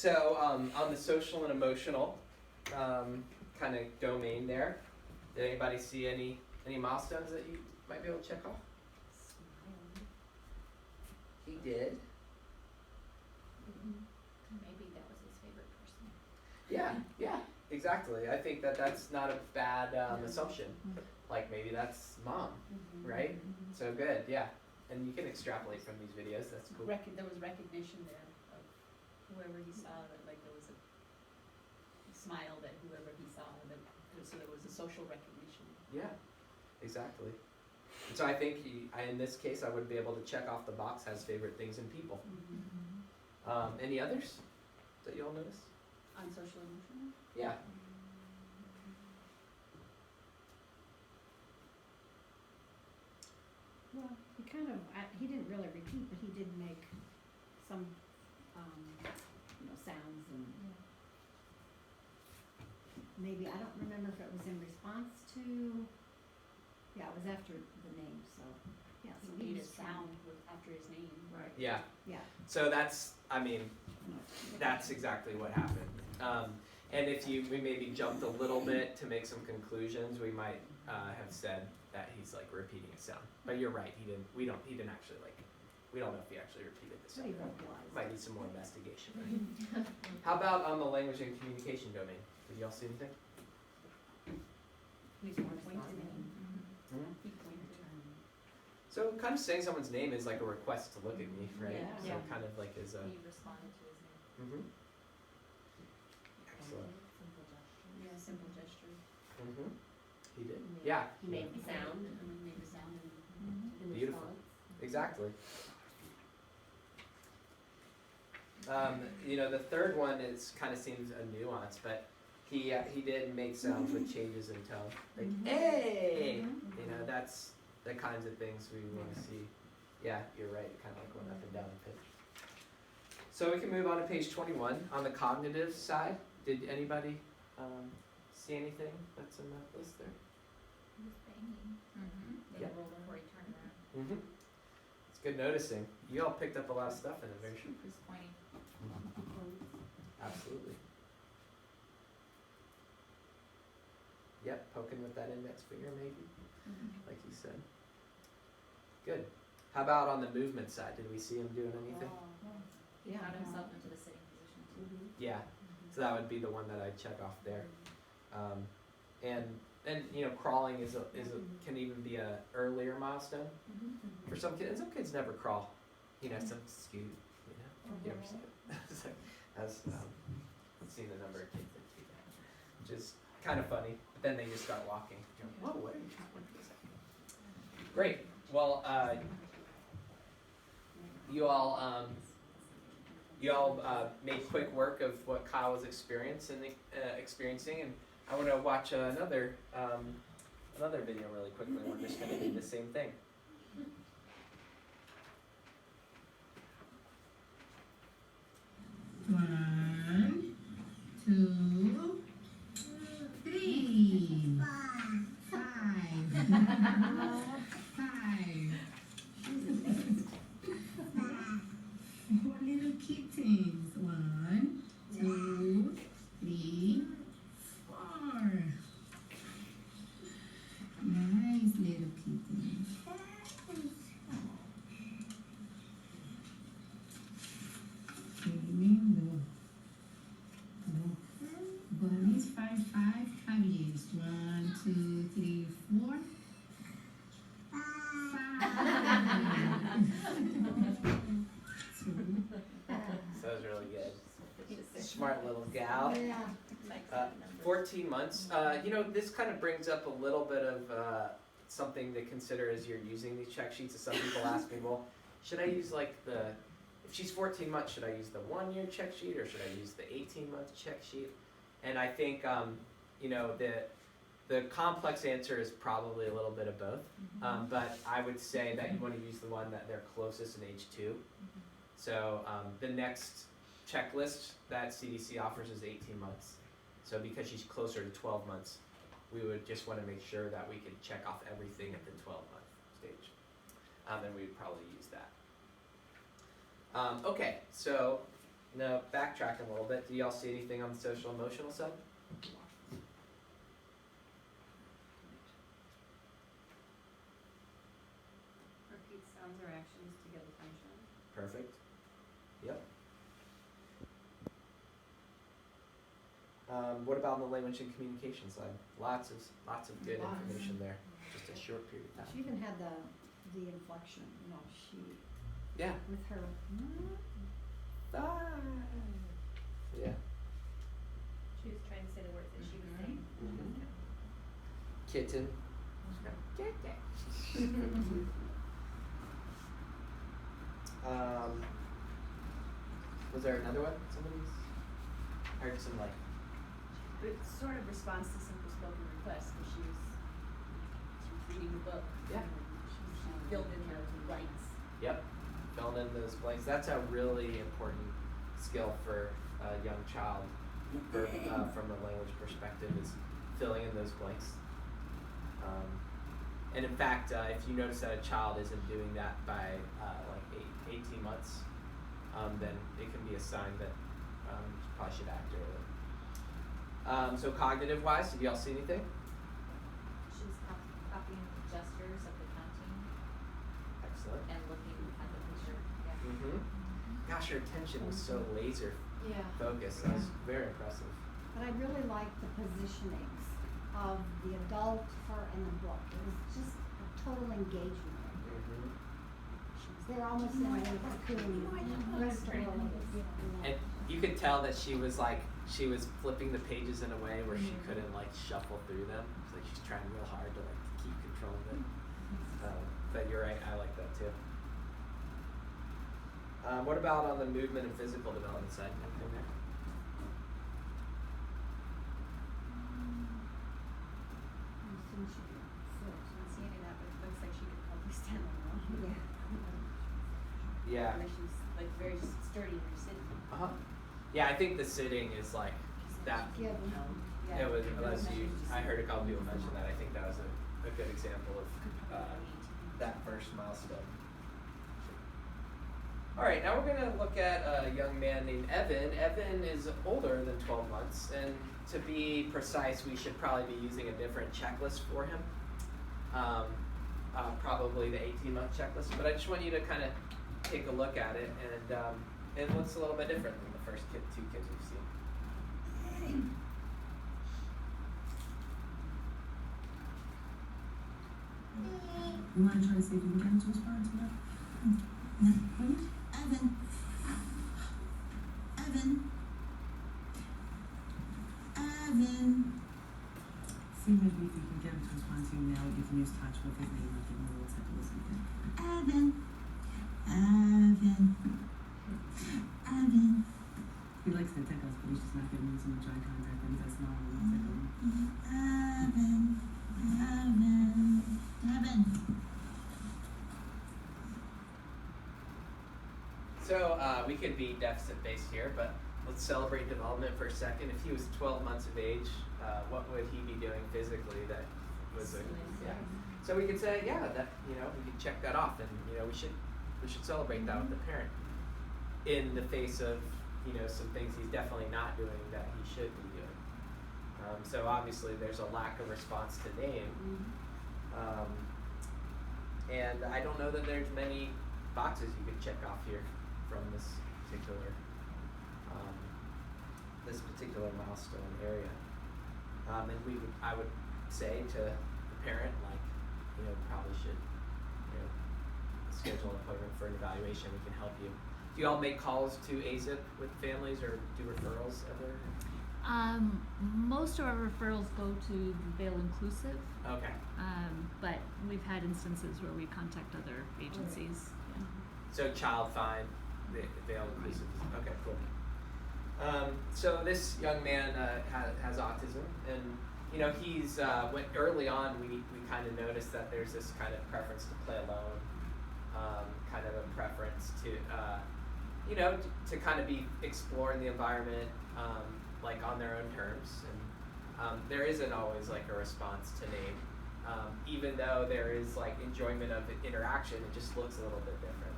So on the social and emotional kind of domain there, did anybody see any milestones that you might be able to check off? He did. Maybe that was his favorite person. Yeah, exactly. I think that's not a bad assumption. Like maybe that's mom, right? So good, yeah. And you can extrapolate from these videos. That's cool. There was recognition there of whoever he saw. That like there was a smile that whoever he saw. So there was a social recognition. Yeah, exactly. And so I think in this case, I would be able to check off the box has favorite things in people. Any others that you all notice? On social emotional? Yeah. Well, he didn't really repeat, but he did make some, sounds and maybe, I don't remember if it was in response to, it was after the name, so, yeah. So He made a sound after his name. Right. Yeah. Yeah. So that's exactly what happened. And if we maybe jumped a little bit to make some conclusions, we might have said that he's like repeating a sound. But you're right, he didn't actually we don't know if he actually repeated the sound. Might need some more investigation. Right? How about on the language and communication domain? Did y'all see anything? He's more pointed. He pointed. So kind of saying someone's name is like a request to look at me, right? Yeah. So kind of like is a. He responded to his name. Excellent. Simple gesture. Yeah, simple gesture. He did. Yeah. He made the sound and made the sound in Beautiful. response. Exactly. The third one kind of seems a nuance, but he did make sounds with changes in tone, like hey, that's the kinds of things we want to see. Yeah, you're right. Kind of like going up and down in pitch. So we can move on to page 21 on the cognitive side. Did anybody see anything that's in that list there? He was banging. Yeah. Before he turned around. It's good noticing. You all picked up a lot of stuff in a very short. He was pointing. Absolutely. Yep, poking with that index finger maybe, like you said. Good. How about on the movement side? Did we see him doing anything? He got himself into the sitting position too. Yeah. So that would be the one that I'd check off there. And crawling can even be a earlier milestone for some kids. And some kids never crawl. Some scoot. You ever see it? It's like, I've seen a number of kids that do that, which is kind of funny. But then they just start walking. You're like, whoa, what are you doing? Great. Well, you all made quick work of what Kyle was experiencing, and I want to watch another video really quickly. We're just going to do the same thing. One, two, three, five. Four little kittens. One, two, three, four. Nice little kittens. Bunnies, five cavities. 1, 2, 3, 4. 5. So that was really good. Smart little gal. 14 months. This kind of brings up a little bit of something to consider as you're using these check sheets. Some people ask me, well, should I use if she's 14 months, should I use the 1-year check sheet or should I use the 18-month check sheet? And I think, the complex answer is probably a little bit of both. But I would say that you want to use the one that they're closest in age 2. So the next checklist that CDC offers is 18 months. So because she's closer to 12 months, we would just want to make sure that we could check off everything at the 12-month stage. And we would probably use that. Okay, so Now, backtracking a little bit, do y'all see anything on the social emotional side? Repeat sounds or actions to get attention. Perfect. Yep. What about on the language and communication side? Lots of good Lots. information there. Just a short period of She time. even had the inflection, she, Yeah. with her, Yeah. She was trying to say the words that she was saying. Mhm. Kitten. Was there another one? Somebody's heard some like. It sort of responds to simple spoken requests, because she was reading the book. Yeah. And she filled in the blanks. Yep. Filling in those blanks. That's a really important skill for a young child, from a language perspective, is filling in those blanks. And in fact, if you notice that a child isn't doing that by like 18 months, then it can be a sign that you probably should act early. So cognitive wise, did y'all see anything? She was copying the gestures of the counting Excellent. and looking at the picture, yeah. Mm-hmm. Gosh, her attention was so laser yeah. focused. That was very impressive. But I really liked the positionings of the adult, her, and the book. It was just a total engagement. Mm-hmm. They're almost in a way cocoon, restaurant. And you could tell that she was flipping the pages in a way where she couldn't like shuffle through them. It's like she's trying real hard to like keep control of it. But you're right, I like that too. What about on the movement and physical development side? Anything there? I don't see any of that, but it looks like she could probably stand on her own. Yeah. Yeah. Like she's like very sturdy in her sitting. Uh-huh. Yeah, I think the sitting is like that. Yeah. It was, unless you, I heard a couple people mention that. I think that was a good example of that first milestone. All right, now we're gonna look at a young man named Evan. Evan is older than 12 months, and to be precise, we should probably be using a different checklist for him. Probably the 18-month checklist, but I just want you to kind of take a look at it, and it looks a little bit different than the first two kids we've seen. You want to try to see if you can get him to respond to that? Evan. See maybe if you can get him to respond to you now, you can use touch with his name, like give him a little tickle or something. Evan. He likes to tickle us, but he's just not giving me so much eye contact when he does smile and I'll tickle him. Evan. So we could be deficit-based here, but let's celebrate development for a second. If he was 12 months of age, what would he be doing physically that was a, yeah. So we could say, yeah, that, we could check that off, and we should celebrate that with the parent in the face of some things he's definitely not doing that he should be doing. So obviously there's a lack of response to name, and I don't know that there's many boxes you could check off here from this particular milestone area. And I would say to the parent, probably should, schedule an appointment for an evaluation. We can help you. Do you all make calls to AZIP with families or do referrals ever? Most of our referrals go to Vail Inclusive, Okay. but we've had instances where we contact other agencies. Yeah. So Child Find, Vail Inclusive. Okay, cool. So this young man has autism, and he's when early on we kind of noticed that there's this kind of preference to play alone, kind of a preference to to kind of be exploring the environment like on their own terms, and there isn't always like a response to name, even though there is like enjoyment of interaction. It just looks a little bit different.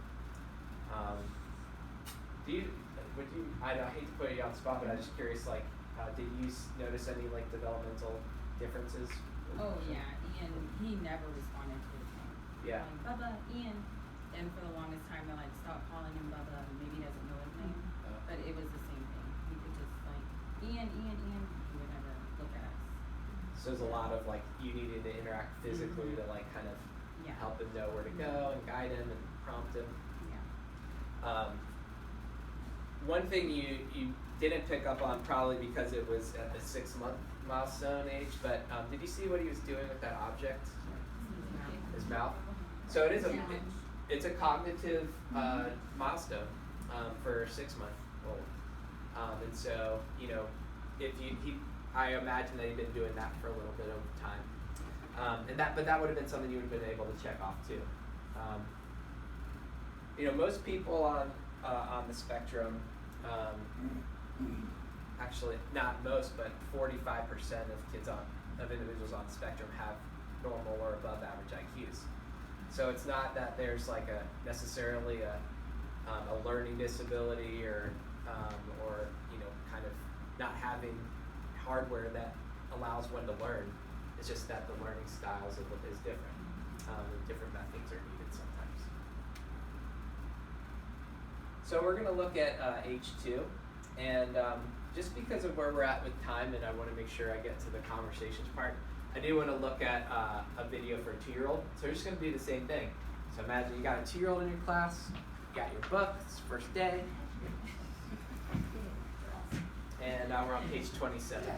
would you? I know I hate to put you on the spot, but I'm just curious. Like, did you notice any like developmental differences? Oh yeah, Ian, he never responded to his name. Yeah. Like, Bubba, Ian. And for the longest time, they're like, stop calling him Bubba. Maybe he doesn't know his name. But it was the same thing. He could just like, Ian. He would never look at us. So there's a lot of like you needed to interact physically to like kind of Yeah. help him know where to go and guide him and prompt him. Yeah. One thing you didn't pick up on probably because it was at the 6-month milestone age, but did you see what he was doing with that object? His mouth. So it is it's a cognitive milestone for 6-month-old, and so if I imagine that he'd been doing that for a little bit over time, but that would have been something you would have been able to check off too. Most people on the spectrum, actually not most, but 45% of individuals on the spectrum have normal or above average IQs. So it's not that there's like necessarily a learning disability or kind of not having hardware that allows one to learn. It's just that the learning styles is different. And different methods are needed sometimes. So we're going to look at H2, and just because of where we're at with time, and I want to make sure I get to the conversations part, I do want to look at a video for a 2-year-old. So we're just going to do the same thing. So imagine you got a 2-year-old in your class, you got your book, it's the first day, and we're on page 27.